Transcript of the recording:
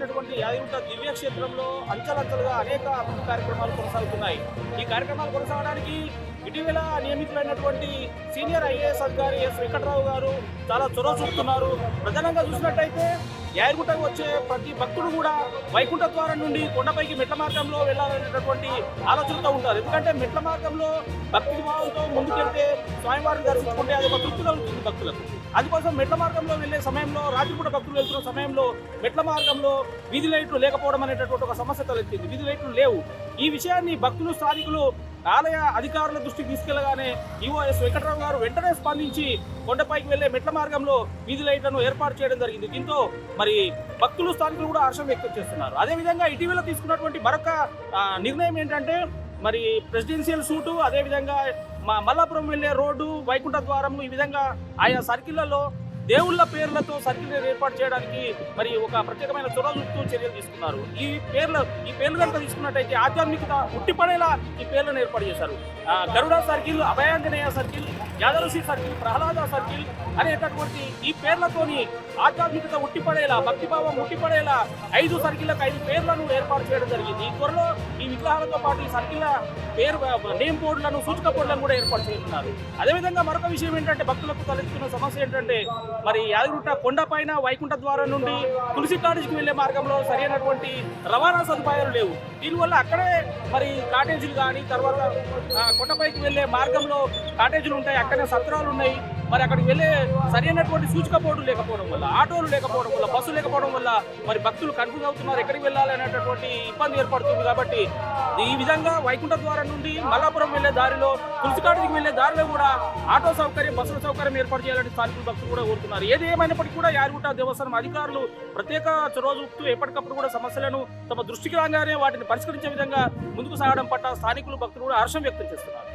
అయినటువంటి యాదగిరిగుట్ట దివ్యక్షేత్రంలో అంచెలంచెలుగా అనేక అభివృద్ధి కార్యక్రమాలు కొనసాగుతున్నాయి. ఈ కార్యక్రమాలు కొనసాగడానికి ఇటీవల నియమితులైనటువంటి సీనియర్ ఐఏఎస్ అధికారి ఎస్ వెంకట్రావు గారు చాలా చొరవ చూపుతున్నారు. ప్రధానంగా చూసినట్టయితే యాదగిరిగుట్టకు వచ్చే ప్రతి భక్తుడు కూడా వైకుంఠ ద్వారం నుండి కొండపైకి మెట్ల మార్గంలో వెళ్ళాలనేటటువంటి ఆలోచనతో ఉంటారు. ఎందుకంటే మెట్ల మార్గంలో భక్తి భావంతో ముందుకెళ్తే స్వామివారిని దర్శించుకుంటే అది ఒక తృప్తి కలుగుతుంది భక్తులకు. అందుకోసం మెట్ల మార్గంలో వెళ్ళే సమయంలో రాత్రిపూట భక్తులు వెళ్తున్న సమయంలో మెట్ల మార్గంలో వీధి లైట్లు లేకపోవడం అనేటటువంటి ఒక సమస్య తలెత్తింది. వీధి లైట్లు లేవు. ఈ విషయాన్ని భక్తులు స్థానికులు ఆలయ అధికారుల దృష్టికి తీసుకెళ్లగానే ఈఓఎస్ వెంకట్రావు గారు వెంటనే స్పందించి కొండపైకి వెళ్లే మెట్ల మార్గంలో వీధి లైట్లను ఏర్పాటు చేయడం జరిగింది. దీంతో మరి భక్తులు స్థానికులు కూడా హర్షం వ్యక్తం చేస్తున్నారు. అదేవిధంగా ఇటీవల తీసుకున్నటువంటి మరొక నిర్ణయం ఏంటంటే మరి ప్రెసిడెన్షియల్ సూటు, అదేవిధంగా మల్లాపురం వెళ్లే రోడ్డు, వైకుంఠ ద్వారం, ఈ విధంగా ఆయా సర్కిళ్లలో దేవుళ్ళ పేర్లతో సర్కిల్ ఏర్పాటు చేయడానికి మరి ఒక ప్రత్యేకమైన చొరవ చూపుతూ చర్యలు తీసుకున్నారు. ఈ పేర్లు కనుక తీసుకున్నట్టయితే ఆధ్యాత్మికత ఉట్టిపడేలా ఈ పేర్లను ఏర్పాటు చేశారు. గరుడ సర్కిల్, అభయాంజనేయ సర్కిల్, యాదవసి సర్కిల్, ప్రహ్లాద సర్కిల్ అనేటటువంటి ఈ పేర్లతోని ఆధ్యాత్మికత ఉట్టిపడేలా, భక్తిభావం ఉట్టిపడేలా 5 సర్కిళ్లకు 5 పేర్లను ఏర్పాటు చేయడం జరిగింది. ఈ త్వరలో ఈ విగ్రహాలతో పాటు ఈ సర్కిళ్ల పేరు నేమ్ బోర్డులను, సూచక బోర్డులను కూడా ఏర్పాటు చేయనున్నారు. అదేవిధంగా మరొక విషయం ఏంటంటే భక్తులకు తలెత్తుతున్న సమస్య ఏంటంటే మరి యాదగిరిగుట్ట కొండపైన వైకుంఠ ద్వారం నుండి తులసి కాటేజ్కి వెళ్లే మార్గంలో సరైనటువంటి రవాణా సదుపాయాలు లేవు. దీనివల్ల అక్కడే మరి కాటేజీలు కానీ, తర్వాత కొండపైకి వెళ్లే మార్గంలో కాటేజీలు ఉంటాయి, అక్కడే సత్రాలు ఉన్నాయి. మరి అక్కడికి వెళ్ళే సరైనటువంటి సూచక బోర్డు లేకపోవడం వల్ల, ఆటోలు లేకపోవడం వల్ల, బస్సు లేకపోవడం వల్ల మరి భక్తులు కన్ఫ్యూజ్ అవుతున్నారు, ఎక్కడికి వెళ్ళాలి అనేటటువంటి ఇబ్బంది ఏర్పడుతుంది. కాబట్టి ఈ విధంగా వైకుంఠ ద్వారం నుండి మల్లాపురం వెళ్లే దారిలో, తులసికాటికి వెళ్లే దారిలో కూడా ఆటో సౌకర్యం, బస్సుల సౌకర్యం ఏర్పాటు చేయాలని స్థానికులు భక్తులు కూడా కోరుతున్నారు. ఏది ఏమైనప్పటికీ కూడా యాదగిరిగుట్ట దేవస్థానం అధికారులు ప్రత్యేక చొరవ చూపుతూ ఎప్పటికప్పుడు కూడా సమస్యలను తమ దృష్టికి రాగానే వాటిని పరిష్కరించే విధంగా ముందుకు సాగడం పట్ల స్థానికులు భక్తులు కూడా హర్షం వ్యక్తం చేస్తున్నారు.